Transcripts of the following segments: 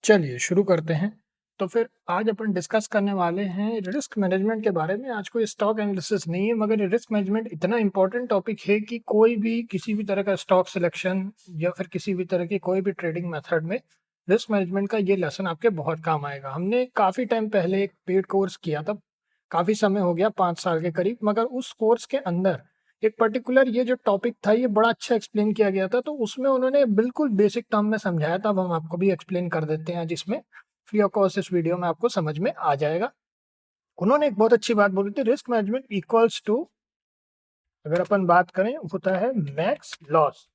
चलिए शुरू करते हैं। तो फिर आज अपन डिस्कस करने वाले हैं रिस्क मैनेजमेंट के बारे में। आज कोई स्टॉक एनालिसिस नहीं है, मगर ये रिस्क मैनेजमेंट इतना इम्पोर्टेंट टॉपिक है कि कोई भी किसी भी तरह का स्टॉक सिलेक्शन या फिर किसी भी तरह की कोई भी ट्रेडिंग मेथड में रिस्क मैनेजमेंट का ये लेसन आपके बहुत काम आएगा। हमने काफ़ी टाइम पहले एक पेड कोर्स किया था, काफ़ी समय हो गया 5 साल के करीब, मगर उस कोर्स के अंदर एक पर्टिकुलर ये जो टॉपिक था ये बड़ा अच्छा एक्सप्लेन किया गया था। तो उसमें उन्होंने बिल्कुल बेसिक टर्म में समझाया था। अब हम आपको भी एक्सप्लेन कर देते हैं जिसमें फ्री ऑफ कॉस्ट इस वीडियो में आपको समझ में आ जाएगा। उन्होंने एक बहुत अच्छी बात बोली थी, रिस्क मैनेजमेंट इक्वल्स टू, अगर अपन बात करें, होता है मैक्स लॉस।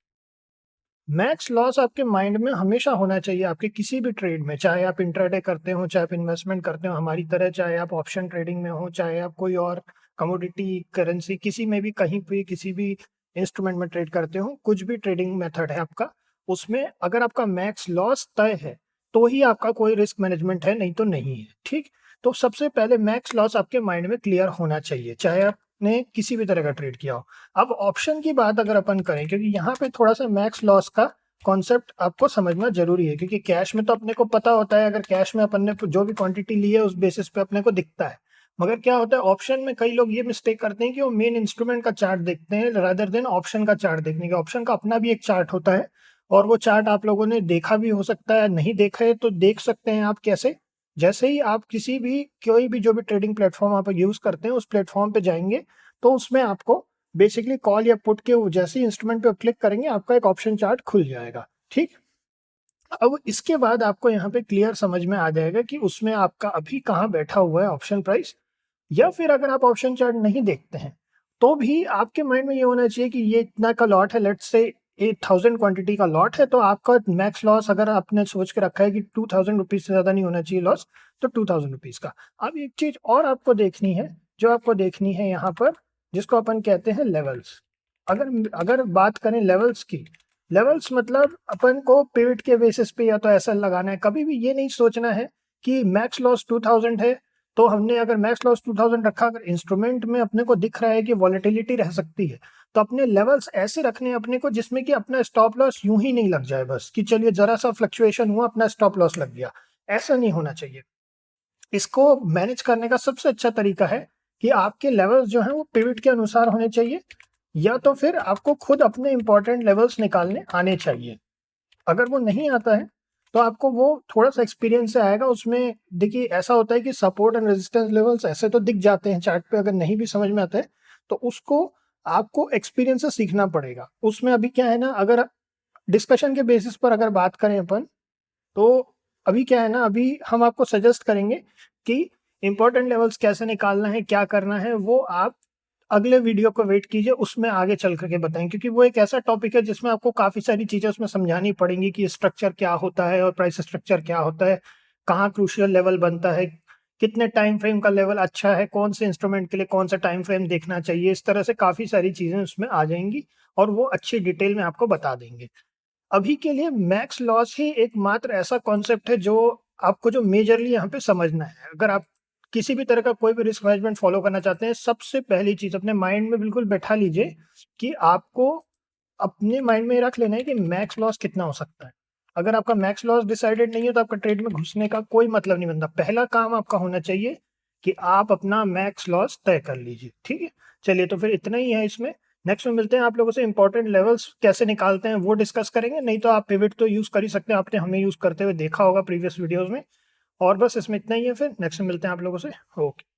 मैक्स लॉस आपके माइंड में हमेशा होना चाहिए आपके किसी भी ट्रेड में, चाहे आप इंट्राडे करते हो, चाहे आप इन्वेस्टमेंट करते हो हमारी तरह, चाहे आप ऑप्शन ट्रेडिंग में हो, चाहे आप कोई और कमोडिटी करेंसी किसी में भी कहीं पे किसी भी इंस्ट्रूमेंट में ट्रेड करते हो, कुछ भी ट्रेडिंग मेथड है आपका, उसमें अगर आपका मैक्स लॉस तय है तो ही आपका कोई रिस्क मैनेजमेंट है, नहीं तो नहीं है। ठीक, तो सबसे पहले मैक्स लॉस आपके माइंड में क्लियर होना चाहिए, चाहे आपने किसी भी तरह का ट्रेड किया हो। अब ऑप्शन की बात अगर अपन करें, क्योंकि यहाँ पे थोड़ा सा मैक्स लॉस का कॉन्सेप्ट आपको समझना जरूरी है, क्योंकि कैश में तो अपने को पता होता है, अगर कैश में अपन ने जो भी क्वांटिटी ली है उस बेसिस पे अपने को दिखता है। मगर क्या होता है ऑप्शन में, कई लोग ये मिस्टेक करते हैं कि वो मेन इंस्ट्रूमेंट का चार्ट देखते हैं रादर देन ऑप्शन का चार्ट देखने के। ऑप्शन का अपना भी एक चार्ट होता है, और वो चार्ट आप लोगों ने देखा भी हो सकता है, नहीं देखा है तो देख सकते हैं आप कैसे। जैसे ही आप किसी भी कोई भी जो भी ट्रेडिंग प्लेटफॉर्म आप यूज करते हैं उस प्लेटफॉर्म पे जाएंगे, तो उसमें आपको बेसिकली कॉल या पुट के जैसे ही इंस्ट्रूमेंट पे क्लिक करेंगे आपका एक ऑप्शन चार्ट खुल जाएगा। ठीक, अब इसके बाद आपको यहाँ पे क्लियर समझ में आ जाएगा कि उसमें आपका अभी कहाँ बैठा हुआ है ऑप्शन प्राइस। या फिर अगर आप ऑप्शन चार्ट नहीं देखते हैं तो भी आपके माइंड में ये होना चाहिए कि ये इतना का लॉट है, लेट्स से 8,000 क्वांटिटी का लॉट है, तो आपका मैक्स लॉस अगर आपने सोच के रखा है कि 2,000 रुपीज से ज्यादा नहीं होना चाहिए लॉस, तो 2,000 रुपीज का। अब एक चीज और आपको देखनी है, जो आपको देखनी है यहाँ पर, जिसको अपन कहते हैं लेवल्स। अगर अगर बात करें लेवल्स की, लेवल्स मतलब अपन को पिवट के बेसिस पे या तो ऐसा लगाना है। कभी भी ये नहीं सोचना है कि मैक्स लॉस 2,000 है, तो हमने अगर मैक्स लॉस 2,000 रखा, अगर इंस्ट्रूमेंट में अपने को दिख रहा है कि वॉलेटिलिटी रह सकती है, तो अपने लेवल्स ऐसे रखने हैं अपने को जिसमें कि अपना स्टॉप लॉस यूं ही नहीं लग जाए, बस कि चलिए जरा सा फ्लक्चुएशन हुआ अपना स्टॉप लॉस लग गया। ऐसा नहीं होना चाहिए। इसको मैनेज करने का सबसे अच्छा तरीका है कि आपके लेवल्स जो हैं वो पिवट के अनुसार होने चाहिए, या तो फिर आपको खुद अपने इंपॉर्टेंट लेवल्स निकालने आने चाहिए। अगर वो नहीं आता है तो आपको वो थोड़ा सा एक्सपीरियंस से आएगा। उसमें देखिए ऐसा होता है कि सपोर्ट एंड रेजिस्टेंस लेवल्स ऐसे तो दिख जाते हैं चार्ट पे, अगर नहीं भी समझ में आता है तो उसको आपको एक्सपीरियंस से सीखना पड़ेगा। उसमें अभी क्या है ना, अगर डिस्कशन के बेसिस पर अगर बात करें अपन, तो अभी क्या है ना, अभी हम आपको सजेस्ट करेंगे कि इंपॉर्टेंट लेवल्स कैसे निकालना है, क्या करना है, वो आप अगले वीडियो को वेट कीजिए, उसमें आगे चल करके बताएं। क्योंकि वो एक ऐसा टॉपिक है जिसमें आपको काफी सारी चीजें उसमें समझानी पड़ेंगी कि स्ट्रक्चर क्या होता है और प्राइस स्ट्रक्चर क्या होता है, कहाँ क्रूशियल लेवल बनता है, कितने टाइम फ्रेम का लेवल अच्छा है, कौन से इंस्ट्रूमेंट के लिए कौन सा टाइम फ्रेम देखना चाहिए। इस तरह से काफी सारी चीजें उसमें आ जाएंगी और वो अच्छी डिटेल में आपको बता देंगे। अभी के लिए मैक्स लॉस ही एकमात्र ऐसा कॉन्सेप्ट है जो आपको जो मेजरली यहाँ पे समझना है। अगर आप किसी भी तरह का कोई भी रिस्क मैनेजमेंट फॉलो करना चाहते हैं, सबसे पहली चीज अपने माइंड में बिल्कुल बैठा लीजिए कि आपको अपने माइंड में रख लेना है कि मैक्स लॉस कितना हो सकता है। अगर आपका मैक्स लॉस डिसाइडेड नहीं है तो आपका ट्रेड में घुसने का कोई मतलब नहीं बनता। पहला काम आपका होना चाहिए कि आप अपना मैक्स लॉस तय कर लीजिए। ठीक है, चलिए तो फिर इतना ही है इसमें। नेक्स्ट में मिलते हैं, आप लोगों से इंपॉर्टेंट लेवल्स कैसे निकालते हैं वो डिस्कस करेंगे। नहीं तो आप पिवट तो यूज कर ही सकते हैं, आपने हमें यूज करते हुए देखा होगा प्रीवियस वीडियोस में। और बस इसमें इतना ही है, फिर नेक्स्ट में मिलते हैं आप लोगों से। ओके।